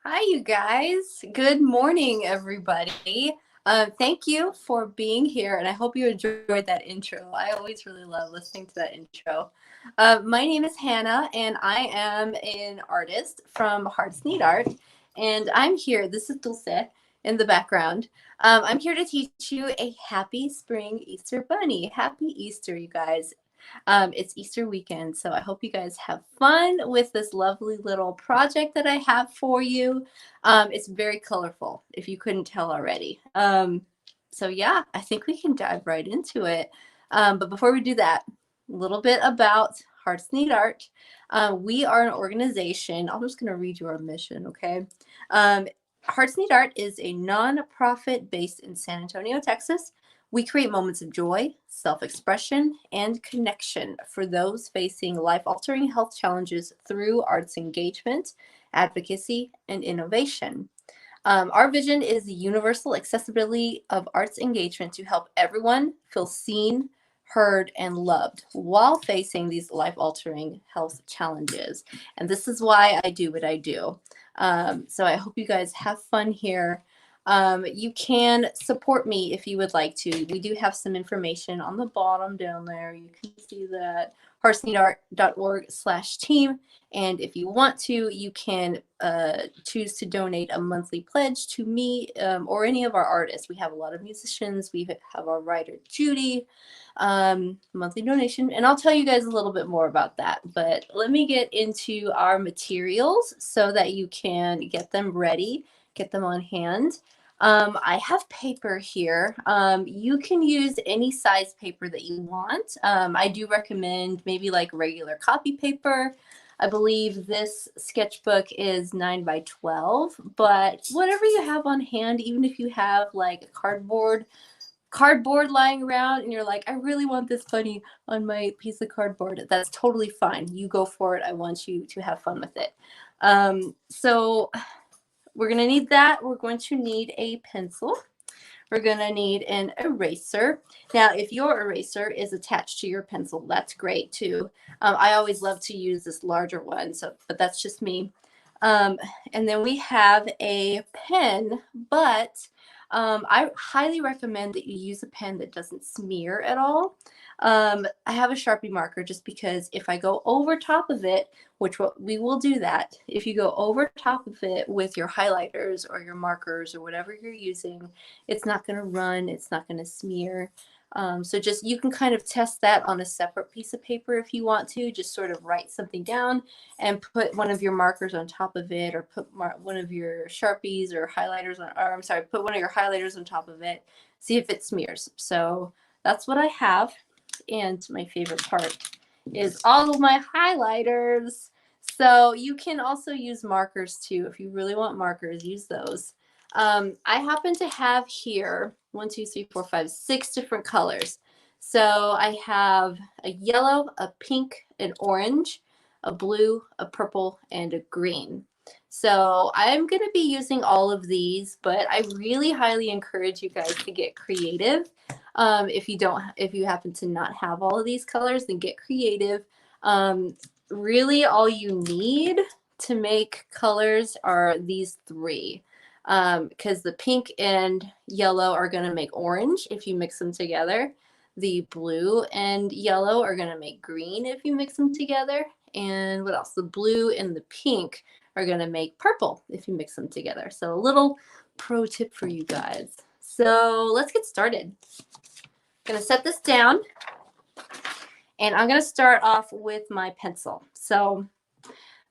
Hi, you guys. Good morning, everybody. Thank you for being here, and I hope you enjoyed that intro. I always really love listening to that intro. My name is Hannah, and I am an artist from Hearts Need Art, and I'm here. This is Dulce in the background. I'm here to teach you a happy spring Easter bunny. Happy Easter, you guys. It's Easter weekend, so I hope you guys have fun with this lovely little project that I have for you. It's very colorful, if you couldn't tell already. So yeah, I think we can dive right into it. But before we do that, a little bit about Hearts Need Art. We are an organization. I'm just going to read you our mission, okay? Um, Hearts Need Art is a nonprofit based in San Antonio, Texas. We create moments of joy, self expression, and connection for those facing life altering health challenges through arts engagement, advocacy, and innovation. Our vision is the universal accessibility of arts engagement to help everyone feel seen, heard, and loved while facing these life altering health challenges. And this is why I do what I do. So I hope you guys have fun here. You can support me if you would like to. We do have some information on the bottom down there. You can see that heartsneedart.org/team. And if you want to, you can choose to donate a monthly pledge to me or any of our artists. We have a lot of musicians. We have our writer, Judy, monthly donation. And I'll tell you guys a little bit more about that. But let me get into our materials so that you can get them ready, get them on hand. I have paper here. You can use any size paper that you want. I do recommend maybe like regular copy paper. I believe this sketchbook is 9 by 12, but whatever you have on hand, even if you have like a cardboard lying around and you're like, I really want this bunny on my piece of cardboard, that's totally fine. You go for it. I want you to have fun with it. So we're going to need that. We're going to need a pencil. We're going to need an eraser. Now, if your eraser is attached to your pencil, that's great too. I always love to use this larger one, but that's just me. Um, and then we have a pen, but I highly recommend that you use a pen that doesn't smear at all. I have a Sharpie marker just because if I go over top of it, we will do that. If you go over top of it with your highlighters or your markers or whatever you're using, it's not going to run, it's not going to smear. So just you can kind of test that on a separate piece of paper if you want to, just sort of write something down and put one of your markers on top of it, or put one of your Sharpies or highlighters on, or I'm sorry, put one of your highlighters on top of it, see if it smears. So that's what I have. And my favorite part is all of my highlighters. So you can also use markers too. If you really want markers, use those. I happen to have here 1, 2, 3, 4, 5, 6 different colors. So I have a yellow, a pink, an orange, a blue, a purple, and a green. So I'm going to be using all of these, but I really highly encourage you guys to get creative. If you happen to not have all of these colors, then get creative. Really, all you need to make colors are these three, because the pink and yellow are going to make orange if you mix them together. The blue and yellow are going to make green if you mix them together. And what else? The blue and the pink are going to make purple if you mix them together. So a little pro tip for you guys. So let's get started. I'm going to set this down and I'm going to start off with my pencil. So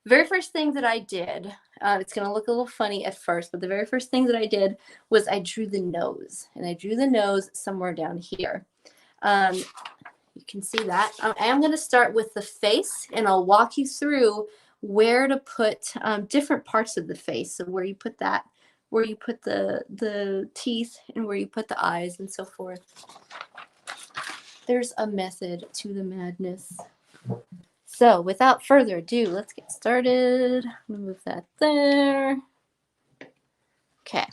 very first thing that I did, it's going to look a little funny at first, but the very first thing that I did was I drew the nose, and I drew the nose somewhere down here. You can see that. I am going to start with the face, and I'll walk you through where to put different parts of the face. So where you put that, where you put the teeth, and where you put the eyes, and so forth. There's a method to the madness. So without further ado, let's get started. I'm going to move that there. Okay.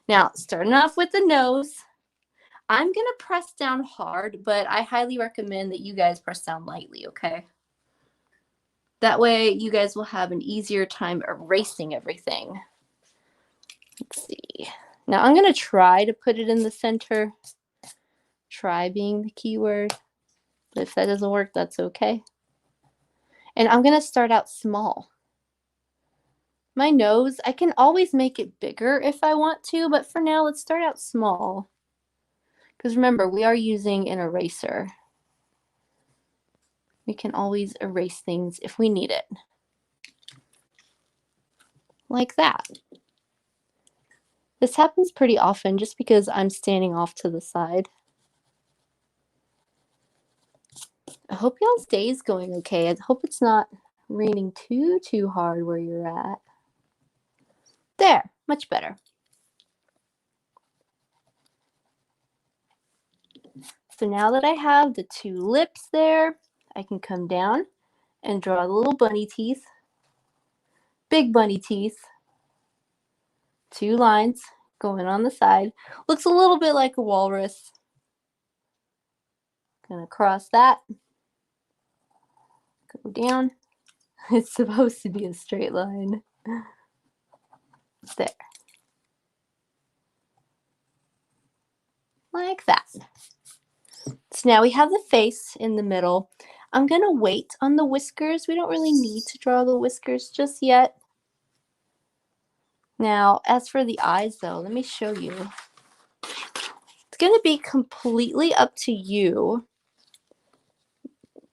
Now, starting off with the nose, I'm going to press down hard, but I highly recommend that you guys press down lightly, okay? That way you guys will have an easier time erasing everything. Let's see. Now I'm going to try to put it in the center. Try being the keyword. But if that doesn't work, that's okay. And I'm going to start out small. My nose, I can always make it bigger if I want to, but for now, let's start out small. Because remember, we are using an eraser. We can always erase things if we need it. Like that. This happens pretty often just because I'm standing off to the side. I hope y'all's day is going okay. I hope it's not raining too hard where you're at. There, much better. So now that I have the two lips there, I can come down and draw the little bunny teeth. Big bunny teeth. 2 lines going on the side. Looks a little bit like a walrus. Gonna cross that. Go down. It's supposed to be a straight line. There. Like that. So now we have the face in the middle. I'm gonna wait on the whiskers. We don't really need to draw the whiskers just yet. Now, as for the eyes though, let me show you. It's gonna be completely up to you.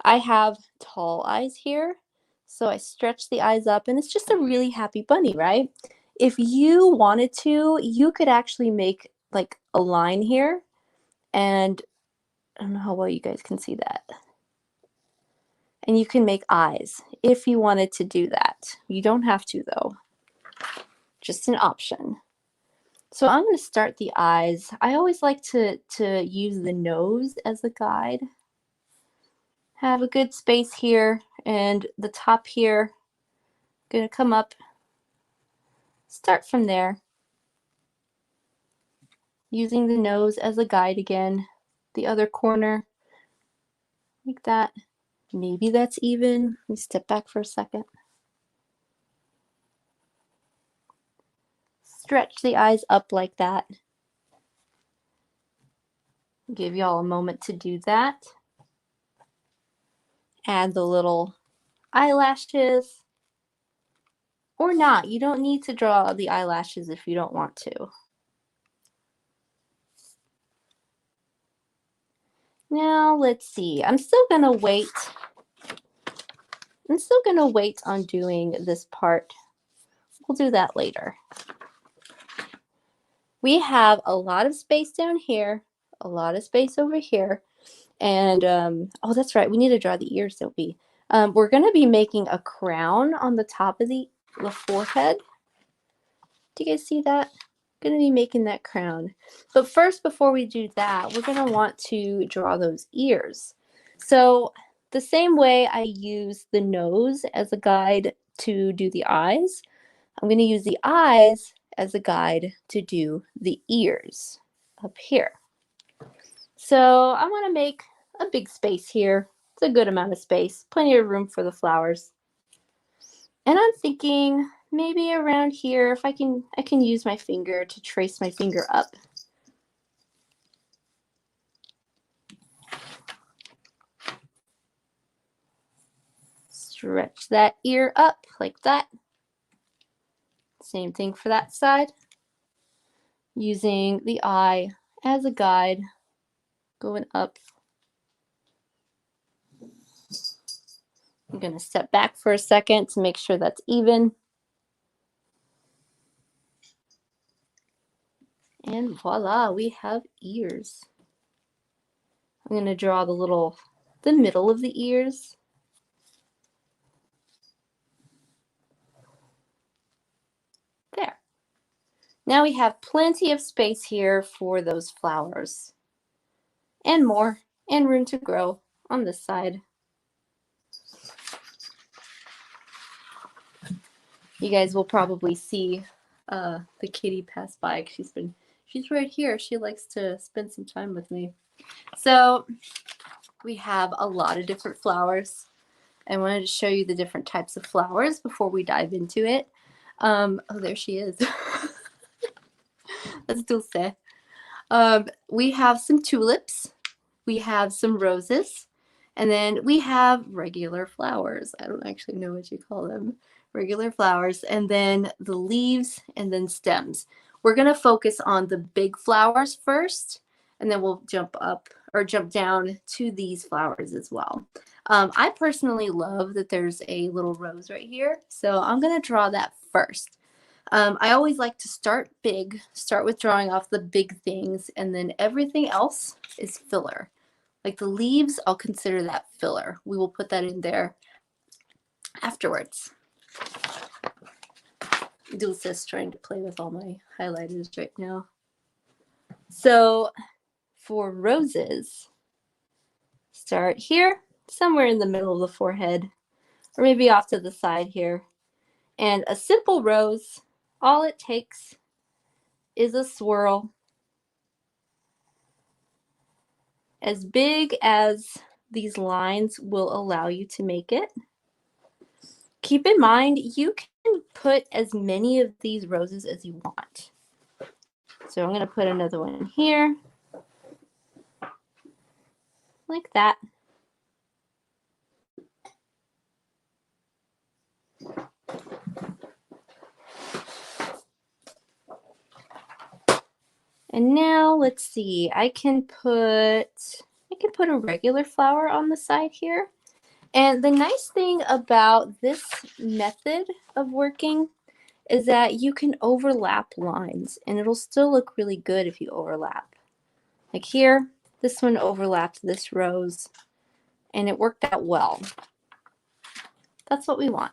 I have tall eyes here, so I stretch the eyes up and it's just a really happy bunny, right? If you wanted to, you could actually make like a line here, and I don't know how well you guys can see that. And you can make eyes if you wanted to do that. You don't have to though, just an option. So I'm going to start the eyes. I always like to use the nose as a guide. Have a good space here, and the top here, gonna come up, start from there, using the nose as a guide again, the other corner, like that. Maybe that's even. Let me step back for a second. Stretch the eyes up like that. Give y'all a moment to do that. Add the little eyelashes. Or not. You don't need to draw the eyelashes if you don't want to. Now, let's see. I'm still going to wait. I'm still going to wait on doing this part. We'll do that later. We have a lot of space down here, a lot of space over here. And, oh, that's right. We need to draw the ears, don't we? We're going to be making a crown on the top of the forehead. Do you guys see that? Going to be making that crown. But first, before we do that, we're going to want to draw those ears. So the same way I use the nose as a guide to do the eyes, I'm going to use the eyes as a guide to do the ears up here. So I want to make a big space here. It's a good amount of space, plenty of room for the flowers. And I'm thinking maybe around here, if I can use my finger to trace my finger up. Stretch that ear up like that. Same thing for that side. Using the eye as a guide, going up. I'm going to step back for a second to make sure that's even. And voila, we have ears. I'm going to draw the middle of the ears. There. Now we have plenty of space here for those flowers. And more, and room to grow on this side. You guys will probably see the kitty pass by. She's right here. She likes to spend some time with me. So we have a lot of different flowers. I wanted to show you the different types of flowers before we dive into it. Oh, there she is. That's Dulce. We have some tulips. We have some roses. And then we have regular flowers. I don't actually know what you call them. Regular flowers. And then the leaves and then stems. We're going to focus on the big flowers first. And then we'll jump up or jump down to these flowers as well. I personally love that there's a little rose right here. So I'm going to draw that first. I always like to start big, start with drawing off the big things, and then everything else is filler. Like the leaves, I'll consider that filler. We will put that in there afterwards. Dulce's trying to play with all my highlighters right now. So for roses, start here, somewhere in the middle of the forehead, or maybe off to the side here. And a simple rose, all it takes is a swirl as big as these lines will allow you to make it. Keep in mind, you can put as many of these roses as you want. So I'm going to put another one here, like that. And now let's see, I can put a regular flower on the side here. And the nice thing about this method of working is that you can overlap lines and it'll still look really good if you overlap. Like here, this one overlapped this rose and it worked out well. That's what we want.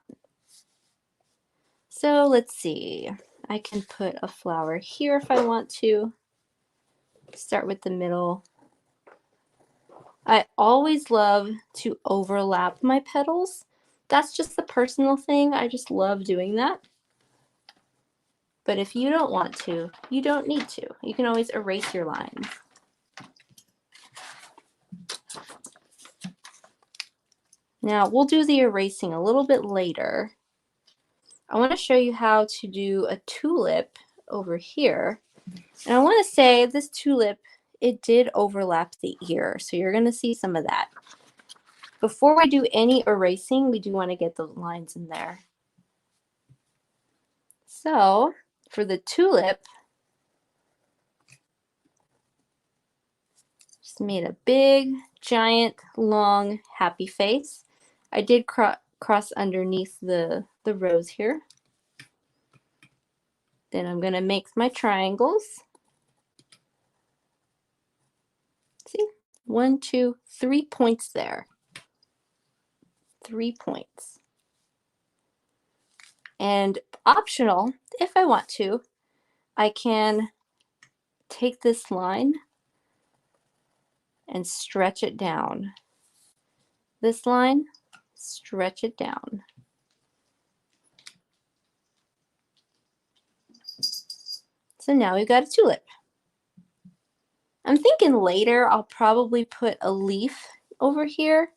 So let's see, I can put a flower here if I want to. Start with the middle. I always love to overlap my petals. That's just the personal thing. I just love doing that. But if you don't want to, you don't need to. You can always erase your lines. Now we'll do the erasing a little bit later. I want to show you how to do a tulip over here. And I want to say this tulip, it did overlap the ear. So you're going to see some of that. Before we do any erasing, we do want to get the lines in there. So for the tulip, just made a big, giant, long, happy face. I did cross underneath the rose here. Then I'm going to make my triangles. See, 1, 2, 3 points there. 3 points. And optional, if I want to, I can take this line and stretch it down. This line, stretch it down. So now we've got a tulip. I'm thinking later I'll probably put a leaf over here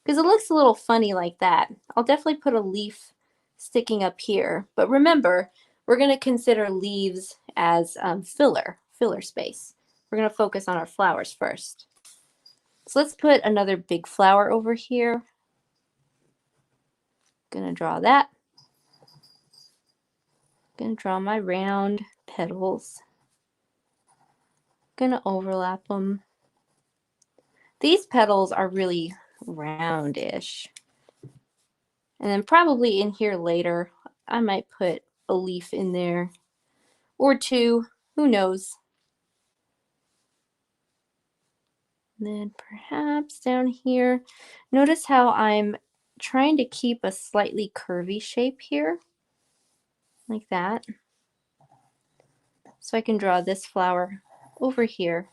because it looks a little funny like that. I'll definitely put a leaf sticking up here. But remember, we're going to consider leaves as filler space. We're going to focus on our flowers first. So let's put another big flower over here. Going to draw that. Going to draw my round petals. Going to overlap them. These petals are really roundish. And then probably in here later, I might put a leaf in there or two, who knows. And then perhaps down here, notice how I'm trying to keep a slightly curvy shape here, like that. So I can draw this flower over here,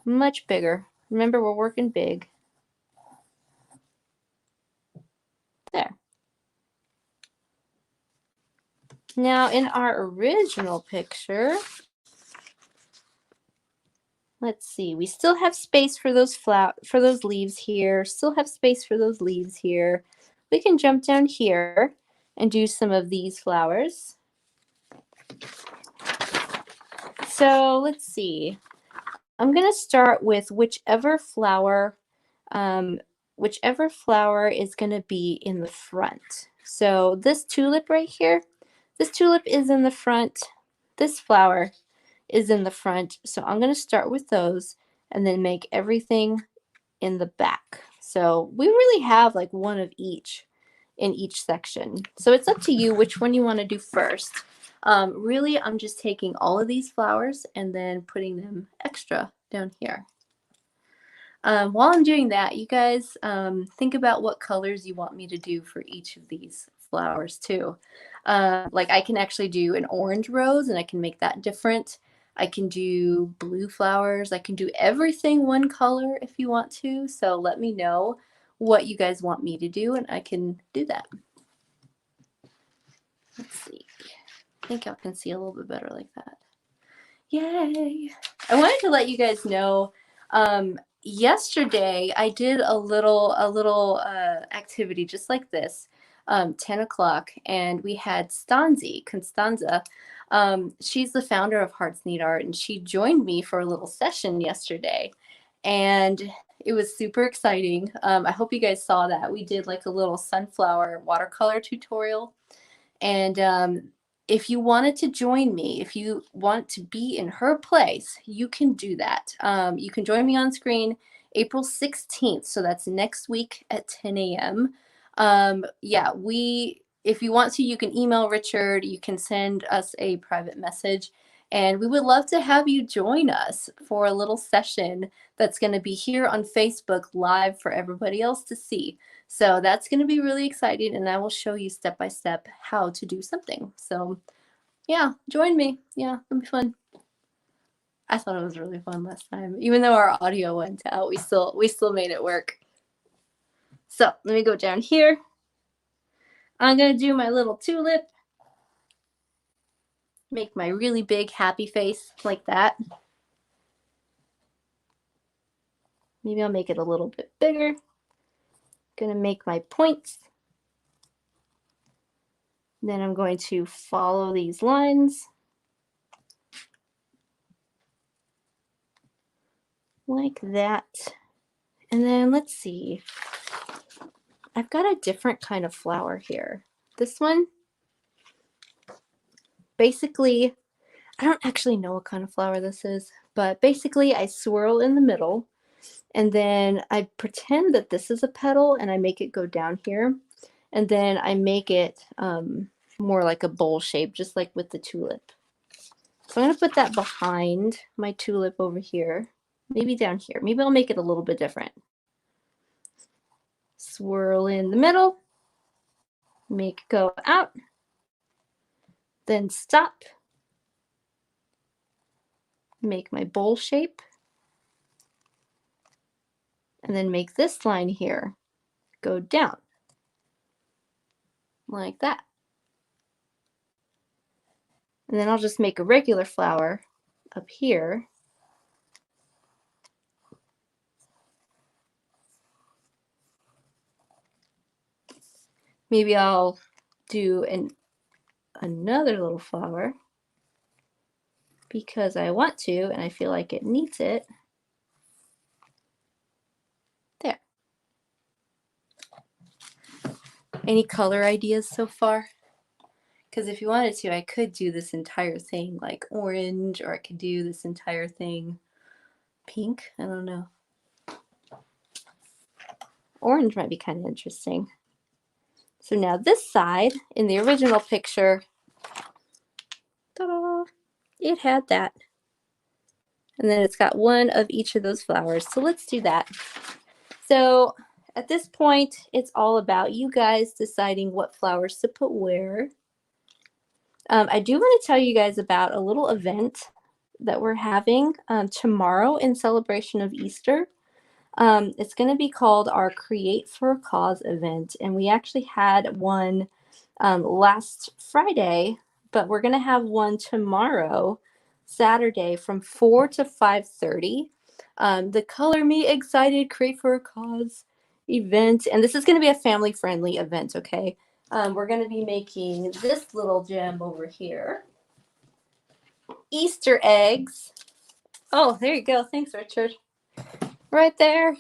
much bigger. Remember, we're working big. There. Now in our original picture, let's see. We still have space for those leaves here. Still have space for those leaves here. We can jump down here and do some of these flowers. So let's see. I'm going to start with whichever flower is going to be in the front. So this tulip right here, this tulip is in the front. This flower is in the front. So I'm going to start with those and then make everything in the back. So we really have like one of each in each section. So it's up to you which one you want to do first. Really, I'm just taking all of these flowers and then putting them extra down here. While I'm doing that, you guys think about what colors you want me to do for each of these flowers too. Like I can actually do an orange rose and I can make that different. I can do blue flowers. I can do everything one color if you want to. So let me know what you guys want me to do and I can do that. Let's see. I think I can see a little bit better like that. Yay! I wanted to let you guys know, yesterday I did a little activity just like this, 10 o'clock, and we had Constanza. She's the founder of Hearts Need Art, and she joined me for a little session yesterday, and it was super exciting. I hope you guys saw that. We did like a little sunflower watercolor tutorial. And if you wanted to join me, if you want to be in her place, you can do that. You can join me on screen April 16th. So that's next week at 10 a.m. Yeah, if you want to, you can email Richard, you can send us a private message, and we would love to have you join us for a little session that's going to be here on Facebook live for everybody else to see. So that's going to be really exciting, and I will show you step by step how to do something. So yeah, join me. Yeah, it'll be fun. I thought it was really fun last time. Even though our audio went out, we still made it work. So let me go down here. I'm going to do my little tulip. Make my really big happy face like that. Maybe I'll make it a little bit bigger. Going to make my points. Then I'm going to follow these lines like that. And then let's see. I've got a different kind of flower here. This one, basically, I don't actually know what kind of flower this is, but basically I swirl in the middle and then I pretend that this is a petal and I make it go down here. And then I make it more like a bowl shape, just like with the tulip. So I'm going to put that behind my tulip over here, maybe down here. Maybe I'll make it a little bit different. Swirl in the middle, make it go out, then stop, make my bowl shape, and then make this line here go down like that. And then I'll just make a regular flower up here. Maybe I'll do another little flower because I want to and I feel like it needs it. There. Any color ideas so far? Because if you wanted to, I could do this entire thing like orange, or I could do this entire thing pink. I don't know. Orange might be kind of interesting. So now this side, in the original picture, ta-da, it had that. And then it's got one of each of those flowers. So let's do that. So at this point, it's all about you guys deciding what flowers to put where. I do want to tell you guys about a little event that we're having tomorrow in celebration of Easter. It's going to be called our Create for a Cause event, and we actually had one last Friday, but we're going to have one tomorrow Saturday from 4 to 5:30. The Color Me Excited Create for a Cause event. And this is going to be a family-friendly event, okay? We're going to be making this little gem over here. Easter eggs. Oh, there you go. Thanks, Richard. Right there.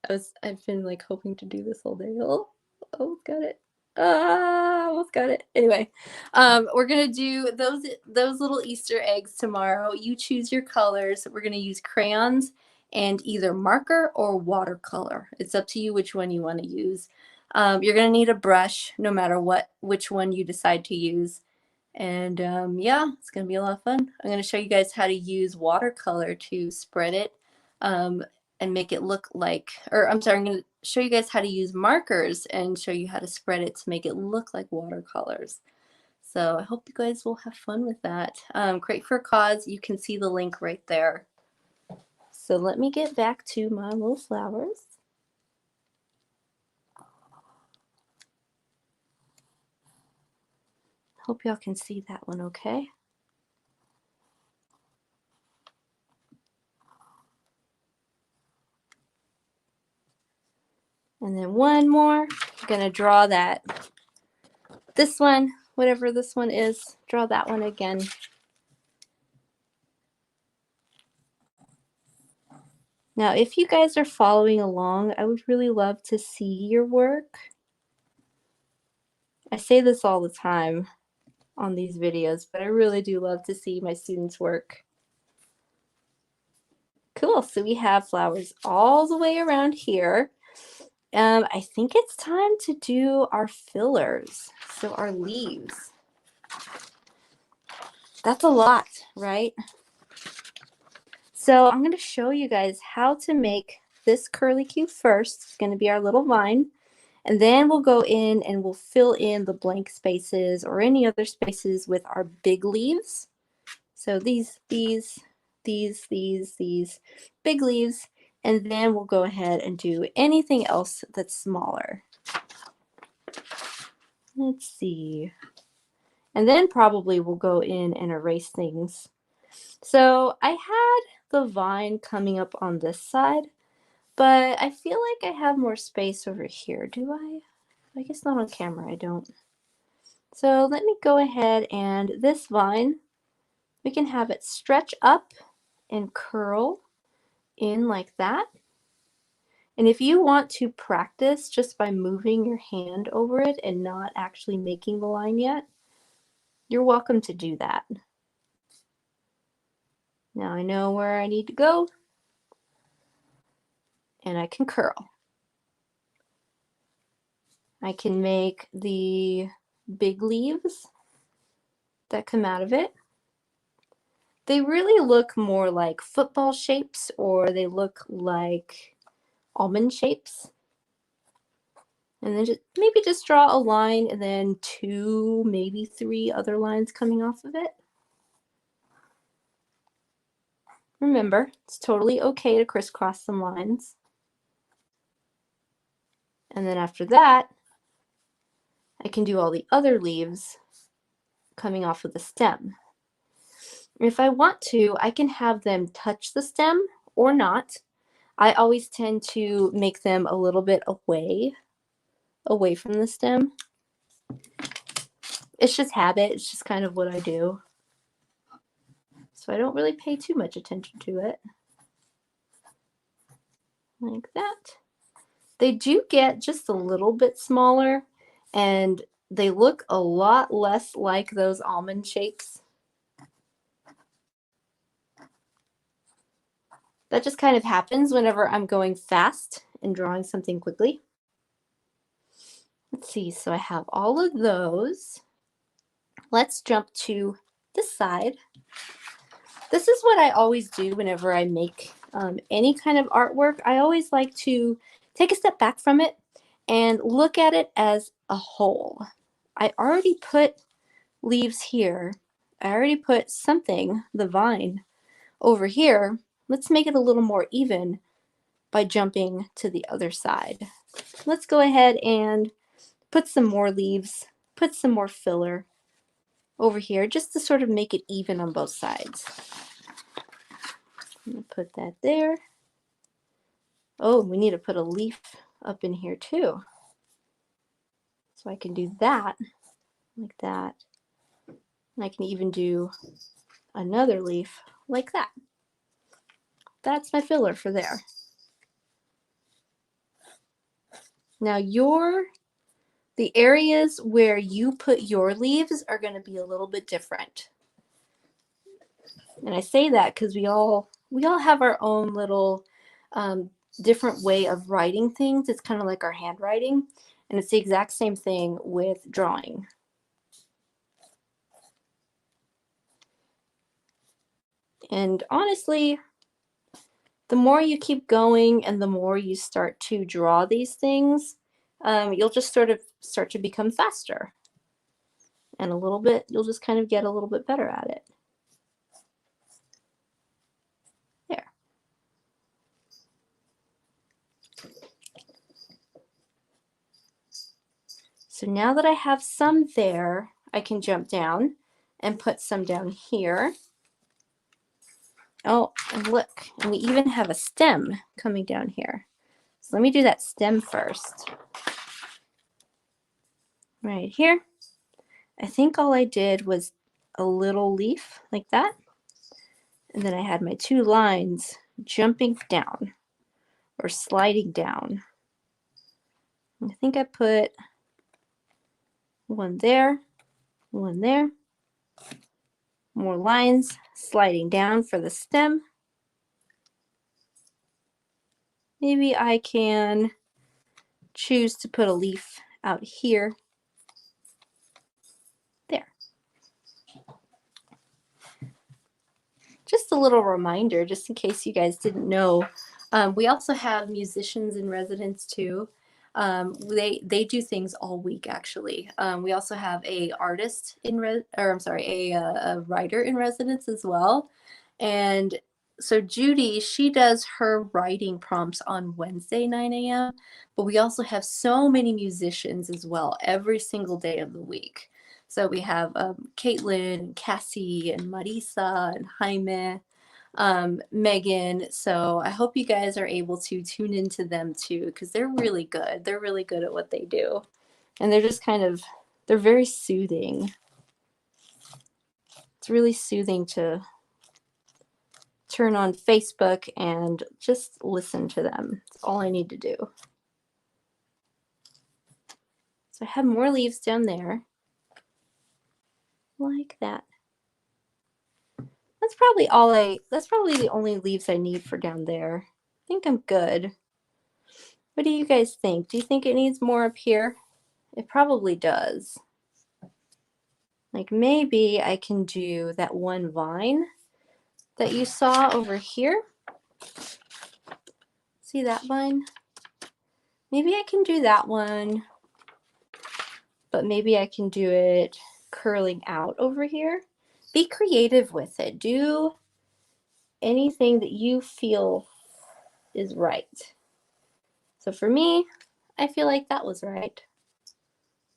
I've been like hoping to do this all day. Oh, got it. Almost got it. Anyway, we're gonna do those little Easter eggs tomorrow. You choose your colors. We're gonna use crayons and either marker or watercolor. It's up to you which one you want to use. You're gonna need a brush no matter which one you decide to use. And yeah, it's gonna be a lot of fun. I'm gonna show you guys how to use watercolor to spread it. And make it look like, or I'm sorry, I'm going to show you guys how to use markers and show you how to spread it to make it look like watercolors. So I hope you guys will have fun with that. Create for a Cause, you can see the link right there. So let me get back to my little flowers. Hope y'all can see that one okay. And then one more. I'm going to draw this one, whatever this one is, draw that one again. Now, if you guys are following along, I would really love to see your work. I say this all the time on these videos, but I really do love to see my students' work. Cool, so we have flowers all the way around here. I think it's time to do our fillers, so our leaves. That's a lot, right? So I'm going to show you guys how to make this curlicue first. It's going to be our little vine. And then we'll go in and we'll fill in the blank spaces or any other spaces with our big leaves. So these big leaves. And then we'll go ahead and do anything else that's smaller. Let's see. And then probably we'll go in and erase things. So I had the vine coming up on this side, but I feel like I have more space over here. Do I? I guess not on camera, I don't. So let me go ahead and this vine, we can have it stretch up and curl in like that. And if you want to practice just by moving your hand over it and not actually making the line yet, you're welcome to do that. Now I know where I need to go and I can curl. I can make the big leaves that come out of it. They really look more like football shapes, or they look like almond shapes. And then maybe just draw a line and then 2, maybe 3 other lines coming off of it. Remember, it's totally okay to crisscross some lines. And then after that, I can do all the other leaves coming off of the stem. If I want to, I can have them touch the stem or not. I always tend to make them a little bit away from the stem. It's just habit. It's just kind of what I do. So I don't really pay too much attention to it. Like that. They do get just a little bit smaller and they look a lot less like those almond shapes. That just kind of happens whenever I'm going fast and drawing something quickly. Let's see, so I have all of those. Let's jump to this side. This is what I always do whenever I make any kind of artwork. I always like to take a step back from it and look at it as a whole. I already put leaves here. I already put something, the vine, over here. Let's make it a little more even by jumping to the other side. Let's go ahead and put some more leaves, put some more filler over here just to sort of make it even on both sides. I'm going to put that there. Oh, we need to put a leaf up in here too. So I can do that like that. And I can even do another leaf like that. That's my filler for there. Now the areas where you put your leaves are going to be a little bit different. And I say that because we all have our own little different way of writing things. It's kind of like our handwriting, and it's the exact same thing with drawing. And honestly, the more you keep going and the more you start to draw these things, you'll just sort of start to become faster. And a little bit, you'll just kind of get a little bit better at it. There. So now that I have some there, I can jump down and put some down here. Oh, and look, and we even have a stem coming down here. So let me do that stem first. Right here. I think all I did was a little leaf like that. And then I had my two lines jumping down or sliding down. I think I put one there, more lines sliding down for the stem. Maybe I can choose to put a leaf out here. There. Just a little reminder, just in case you guys didn't know, we also have musicians in residence too. They do things all week actually. We also have a artist in a writer in residence as well. And so Judy, she does her writing prompts on Wednesday 9 a.m. But we also have so many musicians as well every single day of the week. So we have Caitlin, and Cassie, and Marisa, and Jaime, Megan. So I hope you guys are able to tune into them too, because they're really good. They're really good at what they do. And they're just they're very soothing. It's really soothing to turn on Facebook and just listen to them. That's all I need to do. So I have more leaves down there. Like that. That's probably the only leaves I need for down there. I think I'm good. What do you guys think? Do you think it needs more up here? It probably does. Like maybe I can do that one vine that you saw over here. See that vine? Maybe I can do that one, but maybe I can do it curling out over here. Be creative with it. Do anything that you feel is right. So for me, I feel like that was right.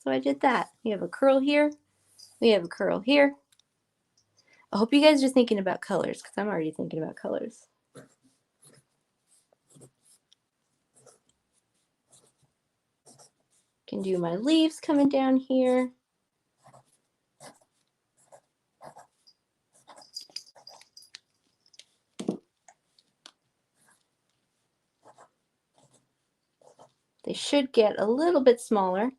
So I did that. We have a curl here. We have a curl here. I hope you guys are thinking about colors because I'm already thinking about colors. Can do my leaves coming down here. They should get a little bit smaller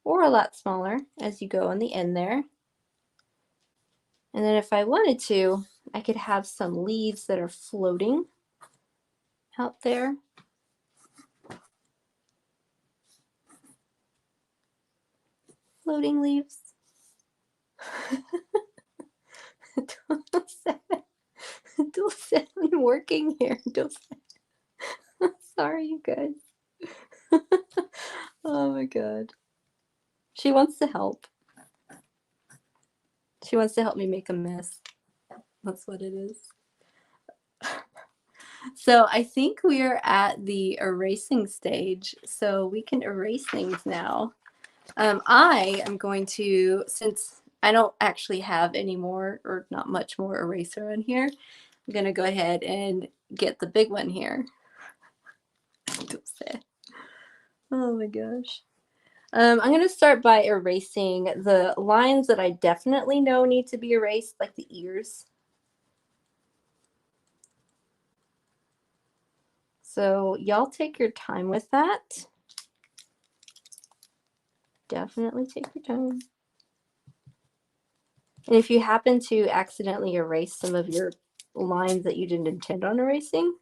or a lot smaller as you go on the end there. And then if I wanted to, I could have some leaves that are floating out there. Floating leaves. I'm working here. Sorry, you guys. Oh my God. She wants to help. She wants to help me make a mess. That's what it is. So I think we are at the erasing stage. So we can erase things now. I am going to, since I don't actually have any more or not much more eraser on here. I'm gonna go ahead and get the big one here. Oh my gosh. I'm gonna start by erasing the lines that I definitely know need to be erased, like the ears. So y'all take your time with that. Definitely take your time. And if you happen to accidentally erase some of your lines that you didn't intend on erasing,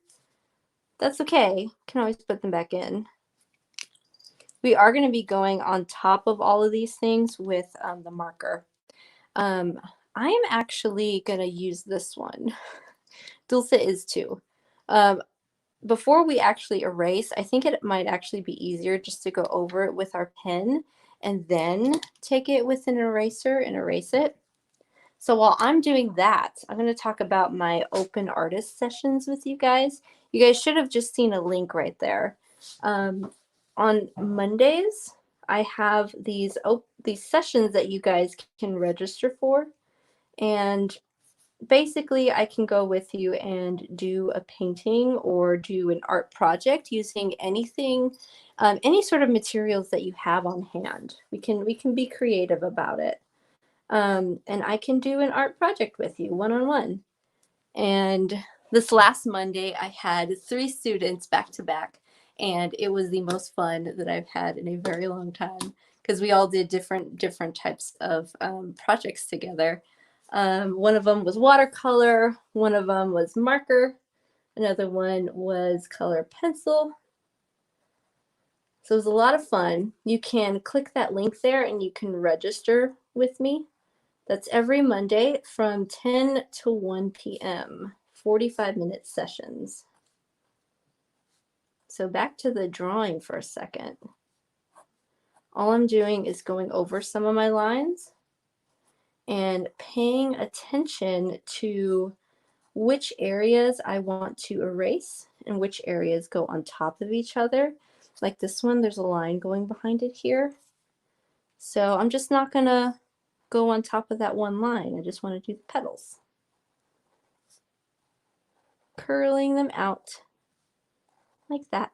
that's okay. You can always put them back in. We are going to be going on top of all of these things with the marker. I am actually going to use this one. Dulce is too. Before we actually erase, I think it might actually be easier just to go over it with our pen and then take it with an eraser and erase it. So while I'm doing that, I'm going to talk about my open artist sessions with you guys. You guys should have just seen a link right there. On Mondays, I have these sessions that you guys can register for. And basically, I can go with you and do a painting or do an art project using anything, any sort of materials that you have on hand. We can be creative about it. And I can do an art project with you one-on-one. And this last Monday, I had 3 students back to back, and it was the most fun that I've had in a very long time because we all did different types of projects together. One of them was watercolor, one of them was marker, another one was color pencil. So it was a lot of fun. You can click that link there and you can register with me. That's every Monday from 10 to 1 p.m., 45-minute sessions. So back to the drawing for a second. All I'm doing is going over some of my lines and paying attention to which areas I want to erase and which areas go on top of each other. Like this one, there's a line going behind it here. So I'm just not gonna go on top of that one line. I just want to do the petals. Curling them out like that.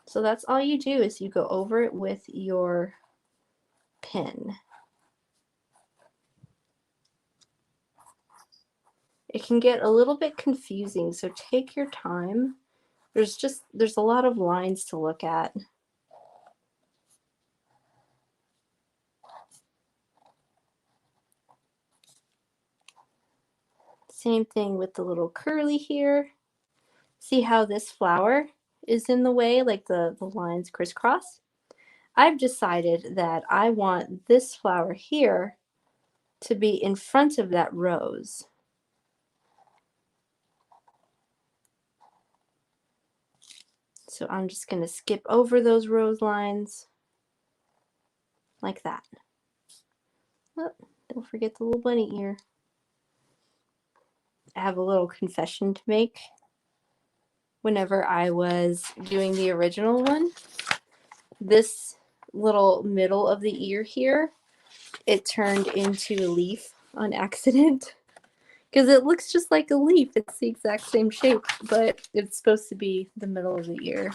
So that's all you do is you go over it with your pen. It can get a little bit confusing, so take your time. There's a lot of lines to look at. Same thing with the little curly here. See how this flower is in the way, like the lines crisscross? I've decided that I want this flower here to be in front of that rose. So I'm just going to skip over those rose lines like that. Oh, don't forget the little bunny ear. I have a little confession to make. Whenever I was doing the original one, this little middle of the ear here, it turned into a leaf on accident because it looks just like a leaf. It's the exact same shape, but it's supposed to be the middle of the ear.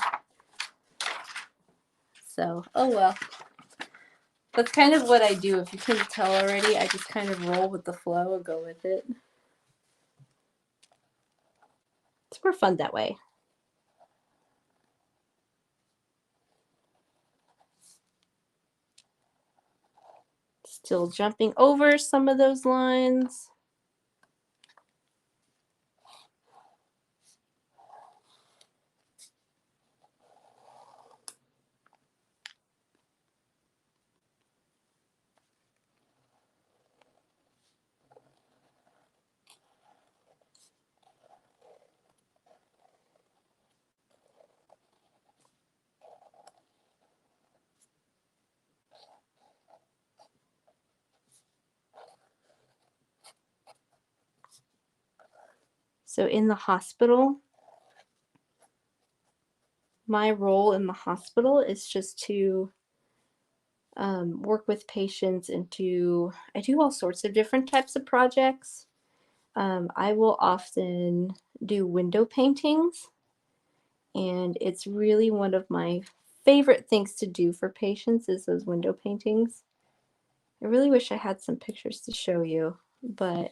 So, oh well. That's kind of what I do. If you couldn't tell already, I just kind of roll with the flow and go with it. It's more fun that way. Still jumping over some of those lines. So in the hospital, my role in the hospital is just to work with patients and I do all sorts of different types of projects. I will often do window paintings, and it's really one of my favorite things to do for patients is those window paintings. I really wish I had some pictures to show you, but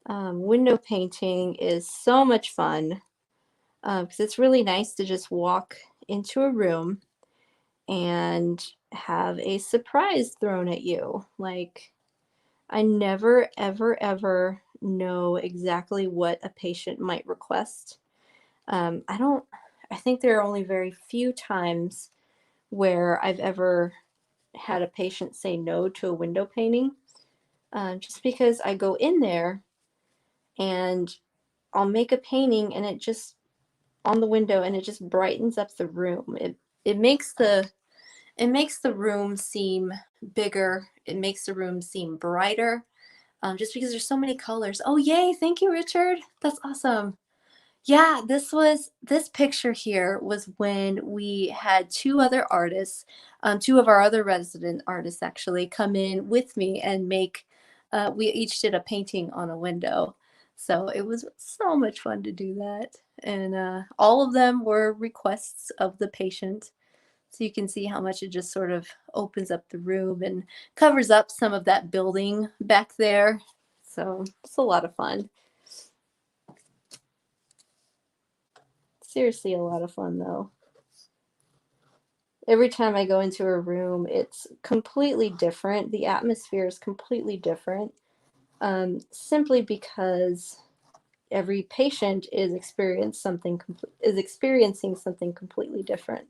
window painting is so much fun because it's really nice to just walk into a room and have a surprise thrown at you. Like, I never, ever, ever know exactly what a patient might request. I think there are only very few times where I've ever had a patient say no to a window painting, just because I go in there and I'll make a painting and it just on the window and it just brightens up the room. It makes the room seem bigger. It makes the room seem brighter. Just because there's so many colors. Oh, yay. Thank you, Richard. That's awesome. Yeah, this picture here was when we had two other artists, two of our other resident artists actually come in with me and we each did a painting on a window. So it was so much fun to do that. And all of them were requests of the patient. So you can see how much it just sort of opens up the room and covers up some of that building back there. So it's a lot of fun. Seriously, a lot of fun though. Every time I go into a room, it's completely different. The atmosphere is completely different, simply because every patient is experiencing something completely different.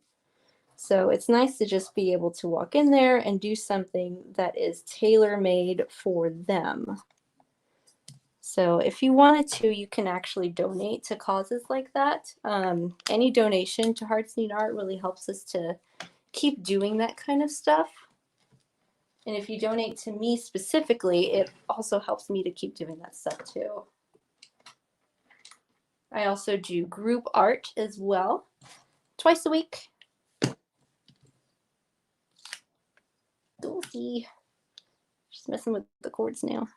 So it's nice to just be able to walk in there and do something that is tailor-made for them. So if you wanted to, you can actually donate to causes like that. Any donation to Hearts Need Art really helps us to keep doing that kind of stuff. And if you donate to me specifically, it also helps me to keep doing that stuff too. I also do group art as well, twice a week. Dulcie, just messing with the cords now.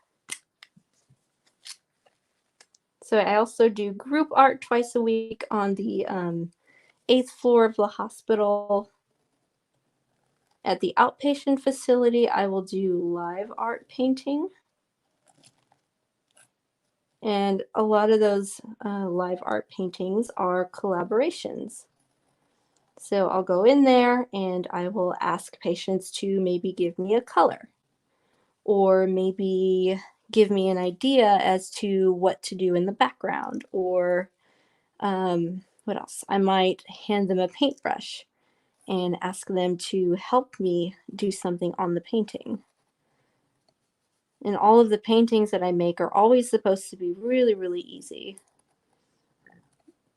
So I also do group art twice a week on the 8th floor of the hospital. At the outpatient facility, I will do live art painting. And a lot of those live art paintings are collaborations. So I'll go in there and I will ask patients to maybe give me a color or maybe give me an idea as to what to do in the background, or what else? I might hand them a paintbrush and ask them to help me do something on the painting. And all of the paintings that I make are always supposed to be really, really easy.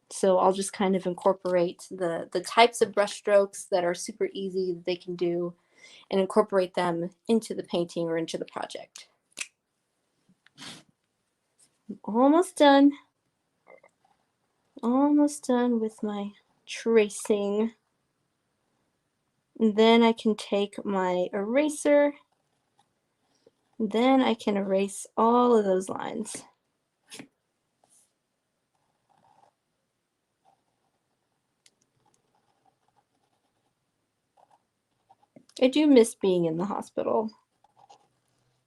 So I'll just kind of incorporate the types of brush strokes that are super easy that they can do and incorporate them into the painting or into the project. Almost done. Almost done with my tracing. And then I can take my eraser. Then I can erase all of those lines. I do miss being in the hospital.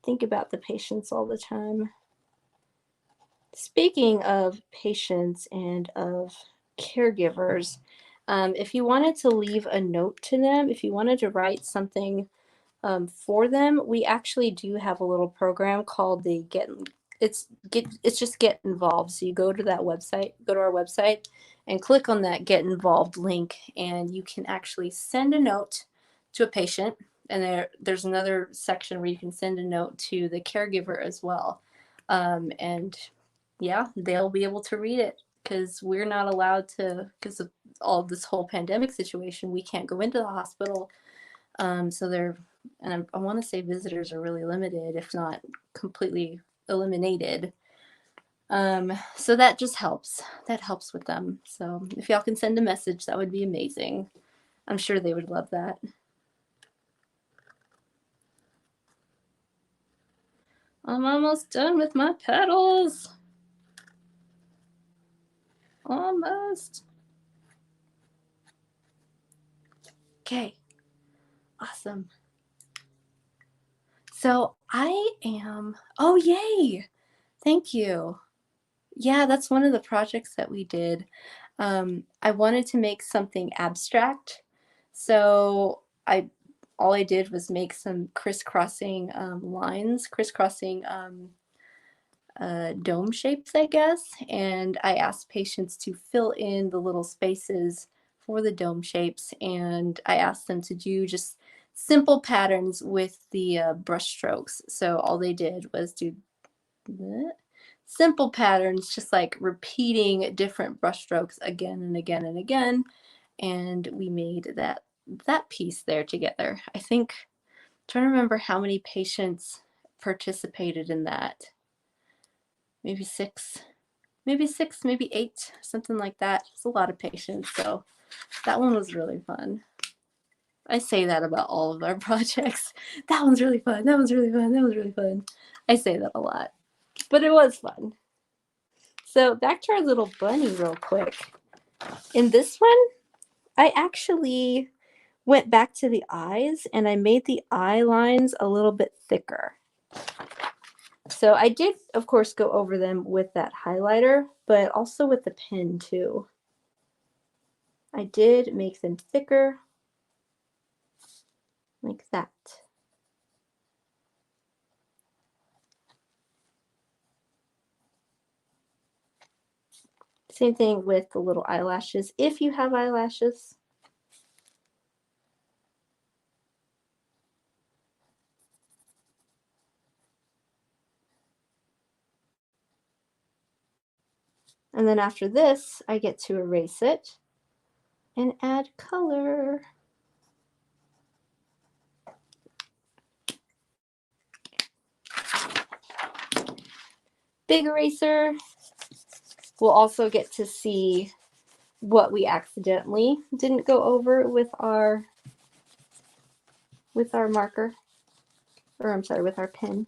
Think about the patients all the time. Speaking of patients and of caregivers, if you wanted to leave a note to them, if you wanted to write something for them, we actually do have a little program called the it's just Get Involved. So you go to that website, go to our website and click on that Get Involved link, and you can actually send a note to a patient. And there's another section where you can send a note to the caregiver as well. And yeah, they'll be able to read it because we're not allowed to, because of all of this whole pandemic situation, we can't go into the hospital. So I want to say visitors are really limited, if not completely eliminated. So that just helps. That helps with them. So if y'all can send a message, that would be amazing. I'm sure they would love that. I'm almost done with my petals. Almost. Okay. Awesome. So I am, oh, yay. Thank you. Yeah, that's one of the projects that we did. I wanted to make something abstract. So all I did was make some crisscrossing lines, crisscrossing dome shapes, I guess. And I asked patients to fill in the little spaces for the dome shapes. And I asked them to do just simple patterns with the brush strokes. So all they did was do simple patterns, just like repeating different brush strokes again and again and again. And we made that piece there together. I think, I'm trying to remember how many patients participated in that. Maybe six, maybe eight, something like that. It's a lot of patients, so that one was really fun. I say that about all of our projects. That one's really fun. That one's really fun. That was really fun. I say that a lot, but it was fun. So back to our little bunny real quick. In this one, I actually went back to the eyes and I made the eye lines a little bit thicker. So I did, of course, go over them with that highlighter, but also with the pen too. I did make them thicker like that. Same thing with the little eyelashes, if you have eyelashes. And then after this, I get to erase it and add color. Big eraser. We'll also get to see what we accidentally didn't go over with our marker, or I'm sorry, with our pen.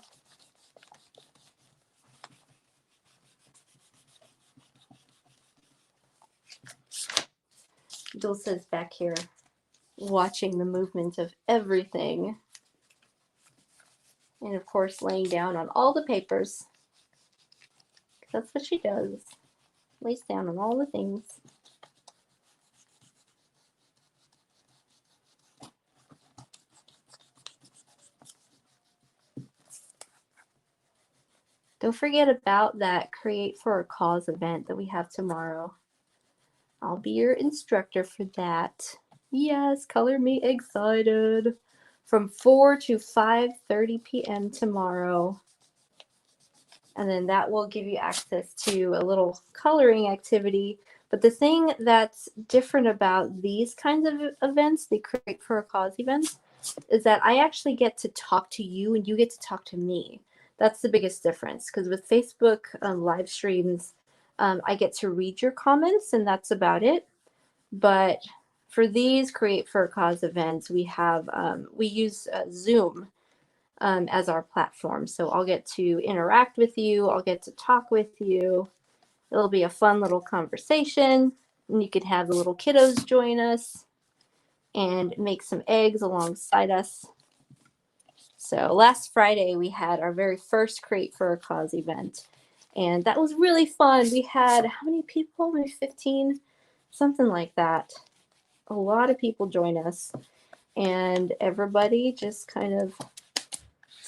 Dulce's back here watching the movement of everything. And of course, laying down on all the papers. That's what she does. Lays down on all the things. Don't forget about that Create for a Cause event that we have tomorrow. I'll be your instructor for that. Yes, color me excited. From 4 to 5:30 p.m. tomorrow. And then that will give you access to a little coloring activity. But the thing that's different about these kinds of events, the Create for a Cause events, is that I actually get to talk to you and you get to talk to me. That's the biggest difference, because with Facebook live streams, I get to read your comments and that's about it. But for these Create for a Cause events, we have we use Zoom as our platform. So I'll get to interact with you. I'll get to talk with you. It'll be a fun little conversation. And you can have the little kiddos join us and make some eggs alongside us. So last Friday, we had our very first Create for a Cause event. And that was really fun. We had, how many people? Maybe 15? Something like that. A lot of people join us. And everybody just kind of,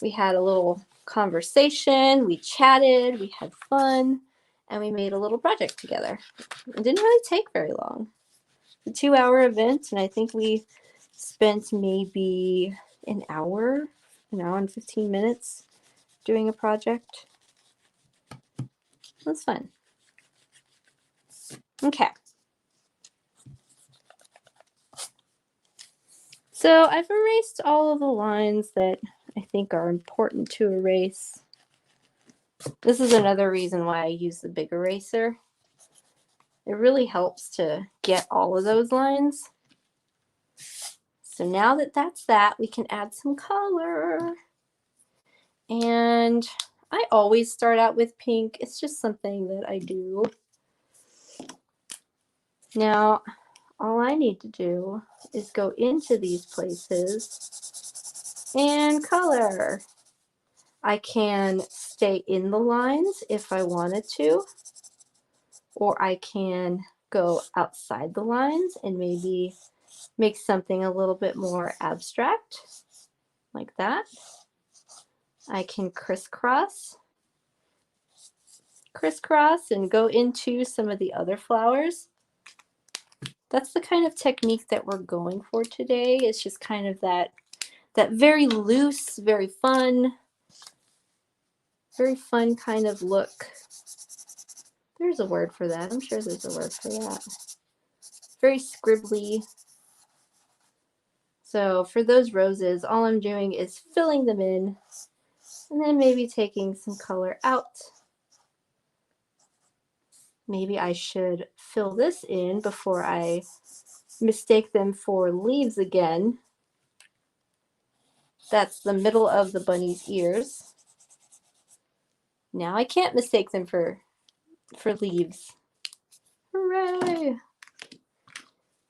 we had a little conversation, we chatted, we had fun, and we made a little project together. It didn't really take very long. It's a 2-hour event, and I think we spent maybe an hour and 15 minutes doing a project. It was fun. Okay. So I've erased all of the lines that I think are important to erase. This is another reason why I use the big eraser. It really helps to get all of those lines. So now that that's that, we can add some color. And I always start out with pink. It's just something that I do. Now, all I need to do is go into these places and color. I can stay in the lines if I wanted to, or I can go outside the lines and maybe make something a little bit more abstract, like that. I can crisscross and go into some of the other flowers. That's the kind of technique that we're going for today. It's just kind of that very loose, very fun kind of look. There's a word for that. I'm sure there's a word for that. Very scribbly. So for those roses, all I'm doing is filling them in and then maybe taking some color out. Maybe I should fill this in before I mistake them for leaves again. That's the middle of the bunny's ears. Now I can't mistake them for leaves. Hooray!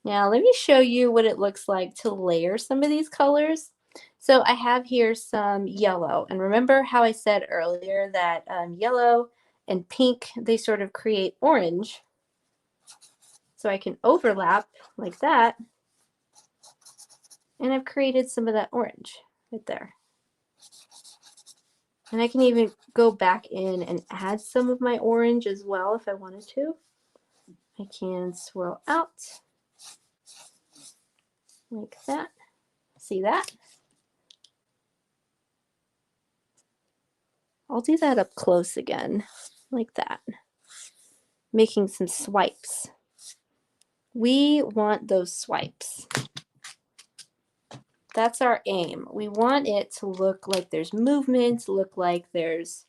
Now let me show you what it looks like to layer some of these colors. So I have here some yellow, and remember how I said earlier that yellow and pink, they sort of create orange. So I can overlap like that, and I've created some of that orange right there. And I can even go back in and add some of my orange as well if I wanted to. I can swirl out like that. See that? I'll do that up close again, like that. Making some swipes. We want those swipes. That's our aim. We want it to look like there's movement, look like there's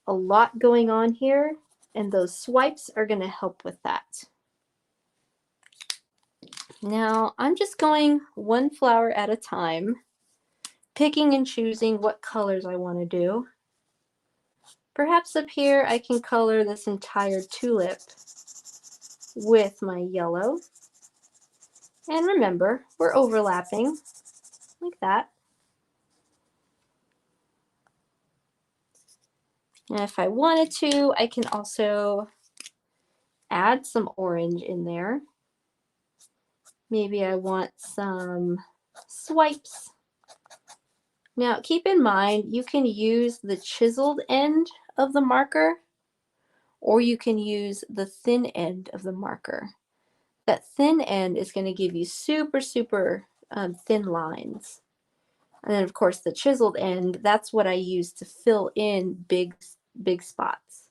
a lot going on here, and those swipes are going to help with that. Now I'm just going one flower at a time, picking and choosing what colors I want to do. Perhaps up here I can color this entire tulip with my yellow. And remember, we're overlapping like that. And if I wanted to, I can also add some orange in there. Maybe I want some swipes. Now keep in mind, you can use the chiseled end of the marker, or you can use the thin end of the marker. That thin end is going to give you super thin lines. And then of course the chiseled end, that's what I use to fill in big spots.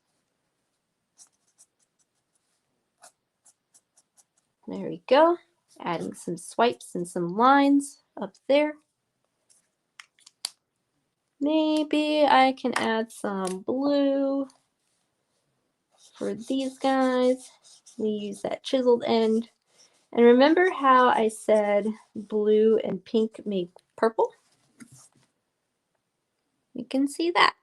There we go. Adding some swipes and some lines up there. Maybe I can add some blue for these guys. We use that chiseled end. And remember how I said blue and pink make purple? You can see that.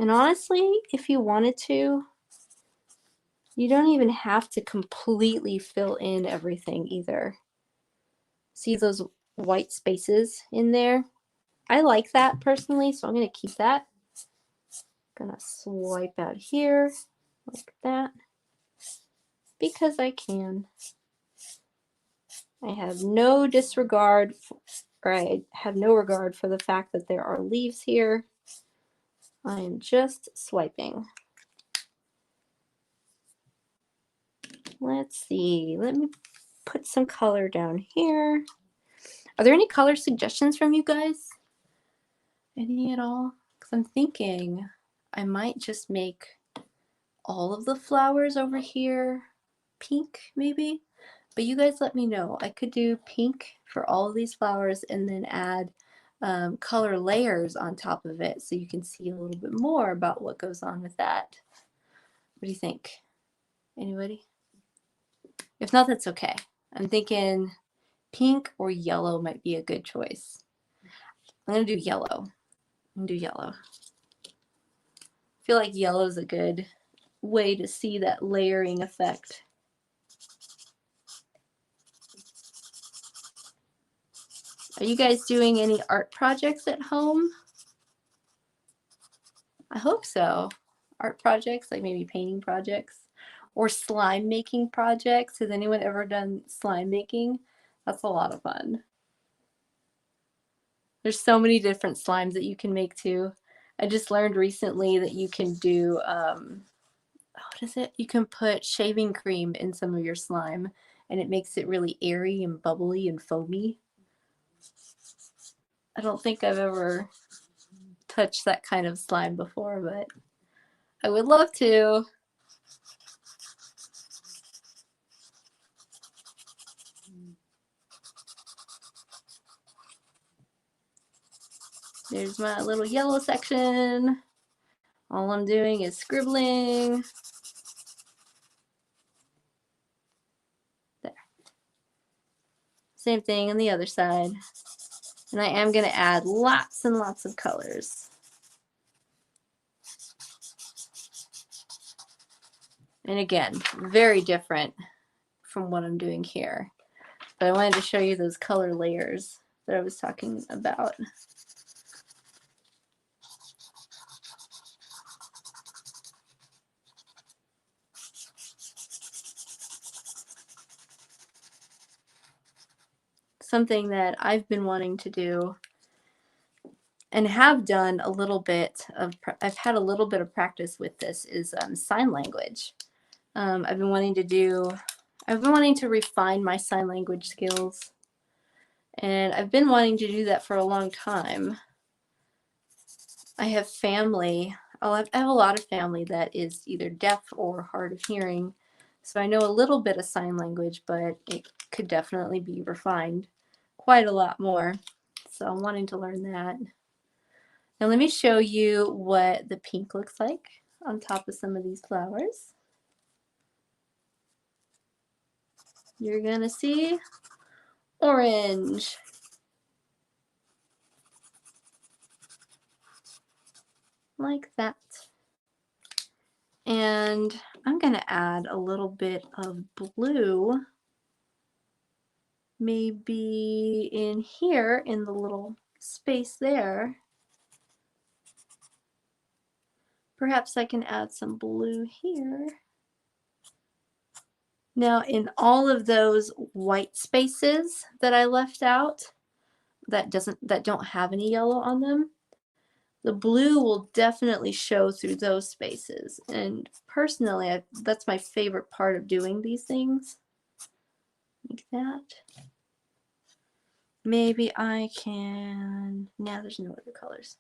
And honestly, if you wanted to, you don't even have to completely fill in everything either. See those white spaces in there? I like that personally, so I'm going to keep that. Gonna swipe out here like that because I can. I have no disregard or I have no regard for the fact that there are leaves here. I am just swiping. Let's see. Let me put some color down here. Are there any color suggestions from you guys? Any at all? Because I'm thinking I might just make all of the flowers over here pink, maybe. But you guys let me know. I could do pink for all of these flowers and then add color layers on top of it so you can see a little bit more about what goes on with that. What do you think? Anybody? If not, that's okay. I'm thinking pink or yellow might be a good choice. I'm gonna do yellow. I'm gonna do yellow. I feel like yellow is a good way to see that layering effect. Are you guys doing any art projects at home? I hope so. Art projects, like maybe painting projects or slime making projects. Has anyone ever done slime making? That's a lot of fun. There's so many different slimes that you can make too. I just learned recently that you can do, what is it? You can put shaving cream in some of your slime and it makes it really airy and bubbly and foamy. I don't think I've ever touched that kind of slime before, but I would love to. There's my little yellow section. All I'm doing is scribbling. There. Same thing on the other side. And I am going to add lots and lots of colors. And again, very different from what I'm doing here. But I wanted to show you those color layers that I was talking about. Something that I've been wanting to do and have done a little bit of, I've had a little bit of practice with this, is sign language. I've been wanting to refine my sign language skills, and I've been wanting to do that for a long time. I have family, I have a lot of family that is either deaf or hard of hearing, so I know a little bit of sign language, but it could definitely be refined quite a lot more. So I'm wanting to learn that. Now let me show you what the pink looks like on top of some of these flowers. You're gonna see orange. Like that. And I'm gonna add a little bit of blue, maybe in here in the little space there. Perhaps I can add some blue here. Now in all of those white spaces that I left out that don't have any yellow on them, the blue will definitely show through those spaces. And personally, that's my favorite part of doing these things. Like that. Maybe I can, now there's no other colors.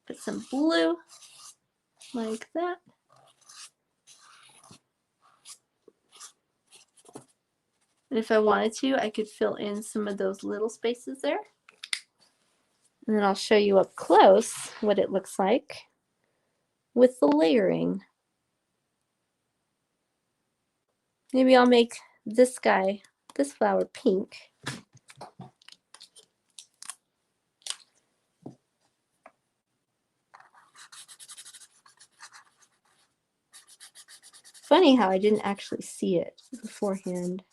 Put some blue, like that. And if I wanted to, I could fill in some of those little spaces there. And then I'll show you up close what it looks like with the layering. Maybe I'll make this guy, this flower, pink. Funny how I didn't actually see it beforehand.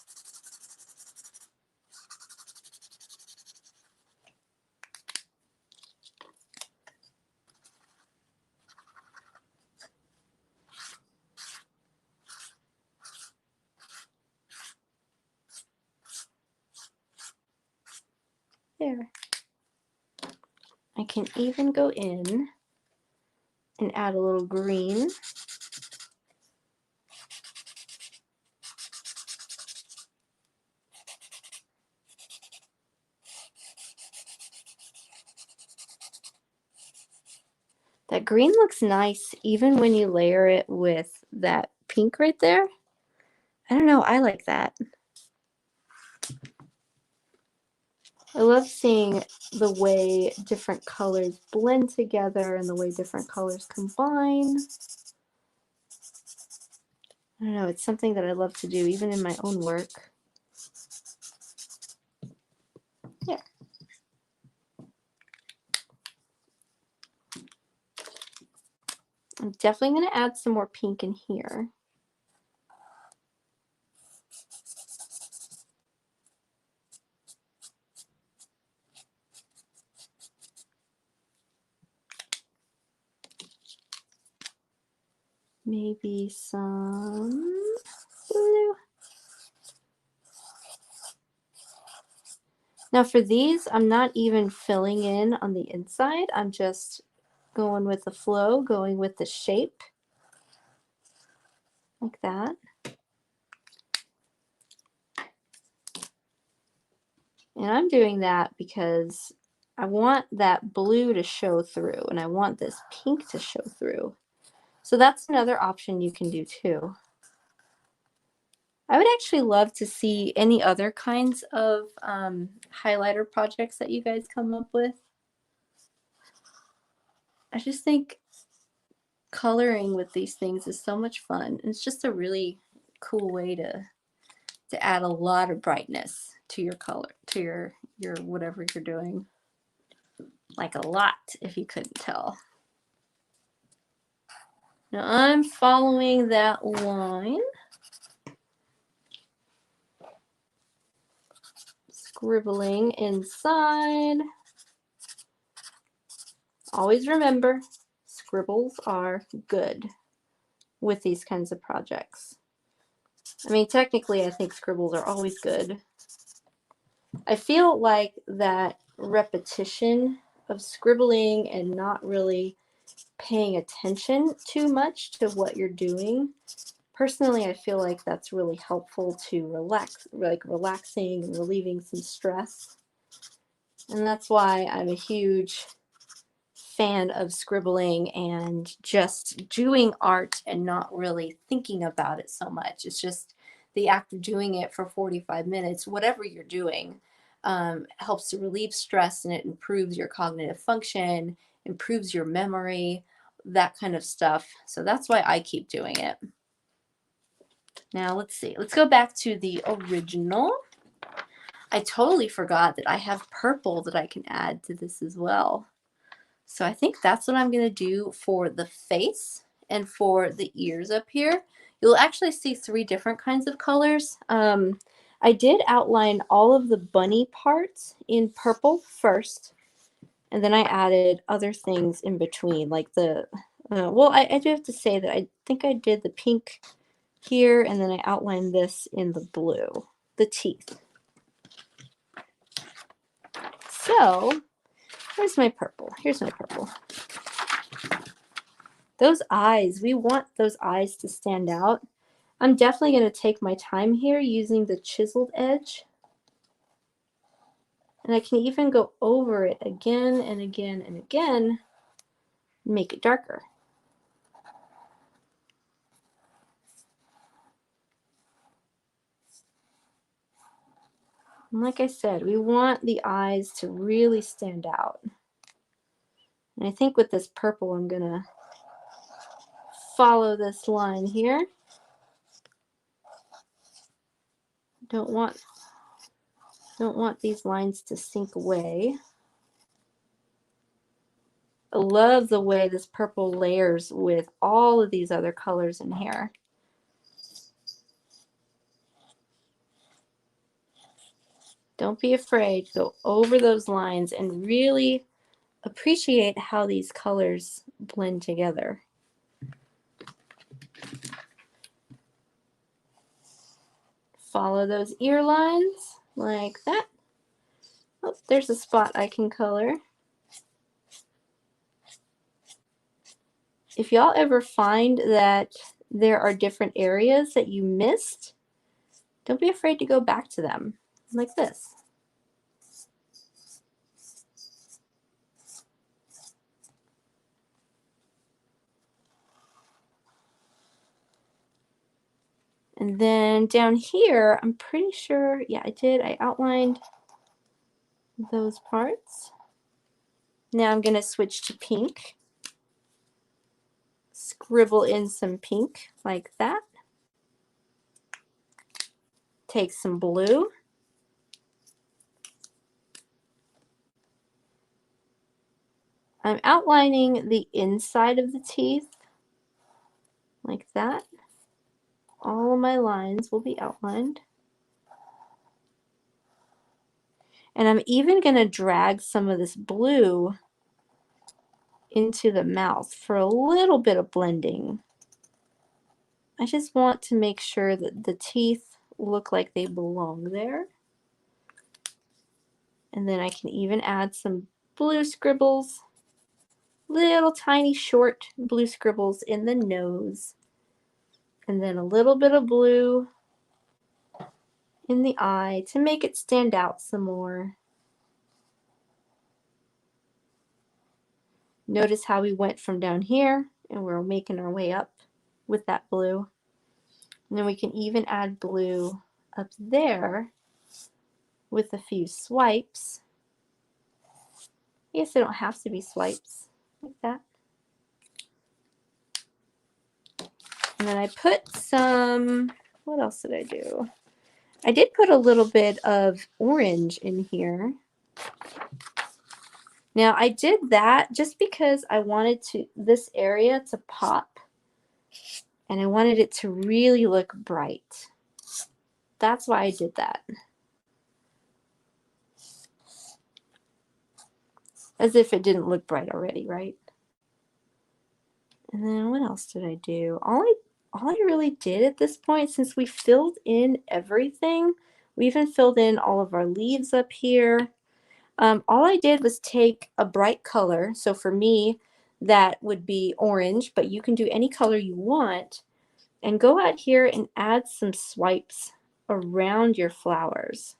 There. I can even go in and add a little green. That green looks nice even when you layer it with that pink right there. I don't know, I like that. I love seeing the way different colors blend together and the way different colors combine. I don't know, it's something that I love to do even in my own work. Yeah. I'm definitely going to add some more pink in here. Maybe some blue. Now for these, I'm not even filling in on the inside. I'm just going with the flow, going with the shape, like that. And I'm doing that because I want that blue to show through, and I want this pink to show through. So that's another option you can do too. I would actually love to see any other kinds of highlighter projects that you guys come up with. I just think coloring with these things is so much fun. It's just a really cool way to add a lot of brightness to your color, to your whatever you're doing. Like a lot, if you couldn't tell. Now I'm following that line. Scribbling inside. Always remember, scribbles are good with these kinds of projects. I mean, technically, I think scribbles are always good. I feel like that repetition of scribbling and not really paying attention too much to what you're doing, personally, I feel like that's really helpful to relax, like relaxing and relieving some stress. And that's why I'm a huge fan of scribbling and just doing art and not really thinking about it so much. It's just the act of doing it for 45 minutes, whatever you're doing, helps to relieve stress, and it improves your cognitive function, improves your memory, that kind of stuff. So that's why I keep doing it. Now let's see. Let's go back to the original. I totally forgot that I have purple that I can add to this as well. So I think that's what I'm going to do for the face and for the ears up here. You'll actually see 3 different kinds of colors. I did outline all of the bunny parts in purple first, and then I added other things in between, like the, well, I do have to say that I think I did the pink here, and then I outlined this in the blue, the teeth. So here's my purple. Here's my purple. Those eyes, we want those eyes to stand out. I'm definitely going to take my time here using the chiseled edge. And I can even go over it again and again and again and make it darker. And like I said, we want the eyes to really stand out. And I think with this purple, I'm going to follow this line here. Don't want these lines to sink away. I love the way this purple layers with all of these other colors in here. Don't be afraid to go over those lines and really appreciate how these colors blend together. Follow those ear lines like that. Oh, there's a spot I can color. If y'all ever find that there are different areas that you missed, don't be afraid to go back to them, like this. And then down here, I'm pretty sure, yeah, I did. I outlined those parts. Now I'm going to switch to pink. Scribble in some pink like that. Take some blue. I'm outlining the inside of the teeth like that. All of my lines will be outlined. And I'm even going to drag some of this blue into the mouth for a little bit of blending. I just want to make sure that the teeth look like they belong there. And then I can even add some blue scribbles, little tiny short blue scribbles in the nose. And then a little bit of blue in the eye to make it stand out some more. Notice how we went from down here and we're making our way up with that blue. And then we can even add blue up there with a few swipes. I guess they don't have to be swipes like that. And then I put some, what else did I do? I did put a little bit of orange in here. Now I did that just because I wanted this area to pop and I wanted it to really look bright. That's why I did that. As if it didn't look bright already, right? And then what else did I do? All I really did at this point, since we filled in everything, we even filled in all of our leaves up here. All I did was take a bright color. So for me, that would be orange, but you can do any color you want. And go out here and add some swipes around your flowers.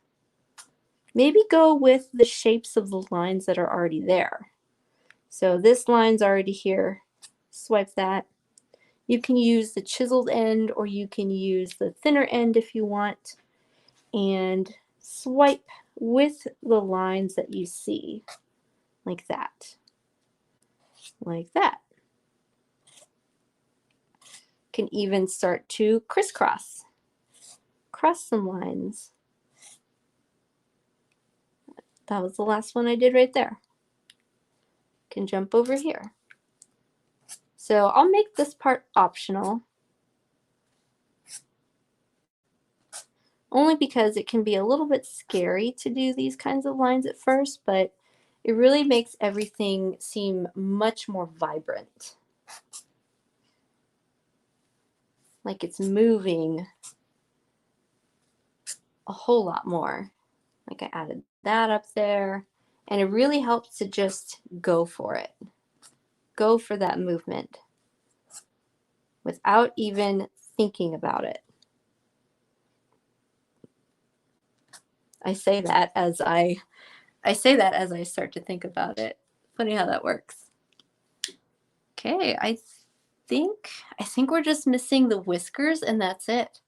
Maybe go with the shapes of the lines that are already there. So this line's already here. Swipe that. You can use the chiseled end or you can use the thinner end if you want. And swipe with the lines that you see. Like that. Like that. Can even start to crisscross. Cross some lines. That was the last one I did right there. Can jump over here. So I'll make this part optional. Only because it can be a little bit scary to do these kinds of lines at first, but it really makes everything seem much more vibrant. Like it's moving a whole lot more. Like I added that up there, and it really helps to just go for it. Go for that movement without even thinking about it. I say that as I start to think about it. Funny how that works. Okay, I think we're just missing the whiskers and that's it.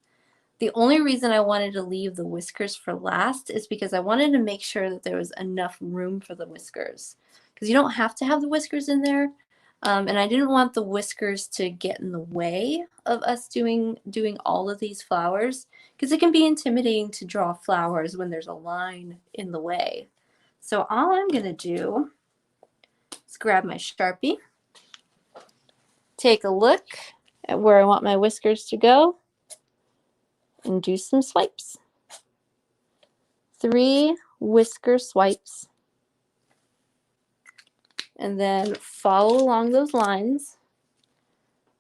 The only reason I wanted to leave the whiskers for last is because I wanted to make sure that there was enough room for the whiskers. Because you don't have to have the whiskers in there. And I didn't want the whiskers to get in the way of us doing all of these flowers. Because it can be intimidating to draw flowers when there's a line in the way. So all I'm going to do is grab my Sharpie. Take a look at where I want my whiskers to go. And do some swipes. 3 whisker swipes. And then follow along those lines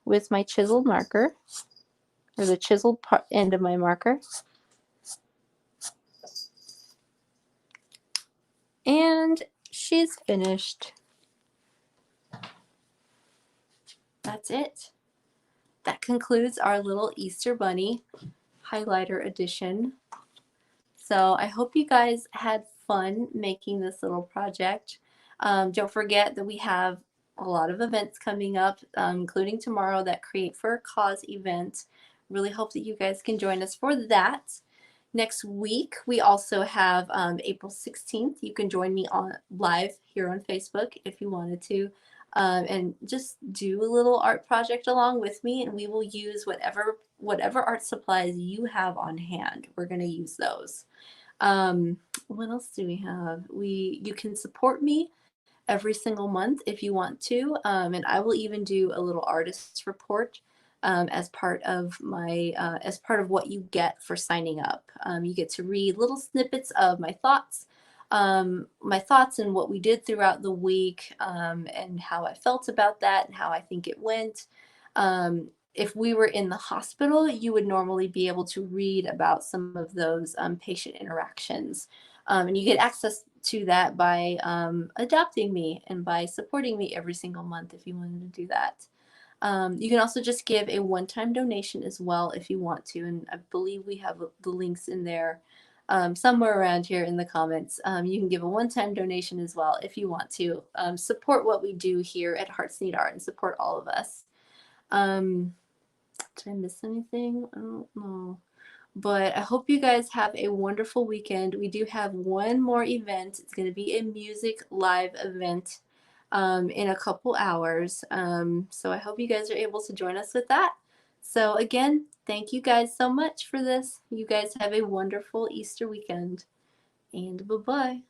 with my chiseled marker, or the chiseled end of my marker. And she's finished. That's it. That concludes our little Easter Bunny highlighter edition. So I hope you guys had fun making this little project. Don't forget that we have a lot of events coming up, including tomorrow, that Create for a Cause event. really hope that you guys can join us for that. Next week, we also have April 16th. You can join me on live here on Facebook if you wanted to, and just do a little art project along with me, and we will use whatever art supplies you have on hand. We're going to use those. What else do we have? You can support me every single month if you want to. And I will even do a little artist report as part of as part of what you get for signing up. You get to read little snippets of my thoughts and what we did throughout the week, and how I felt about that and how I think it went. If we were in the hospital, you would normally be able to read about some of those patient interactions. And you get access to that by adopting me and by supporting me every single month if you wanted to do that. You can also just give a one-time donation as well if you want to, and I believe we have the links in there somewhere around here in the comments. You can give a one-time donation as well if you want to support what we do here at Hearts Need Art and support all of us. Did I miss anything? I don't know. But I hope you guys have a wonderful weekend. We do have one more event. It's going to be a music live event in a couple hours. So I hope you guys are able to join us with that. So again, thank you guys so much for this. You guys have a wonderful Easter weekend. And bye-bye.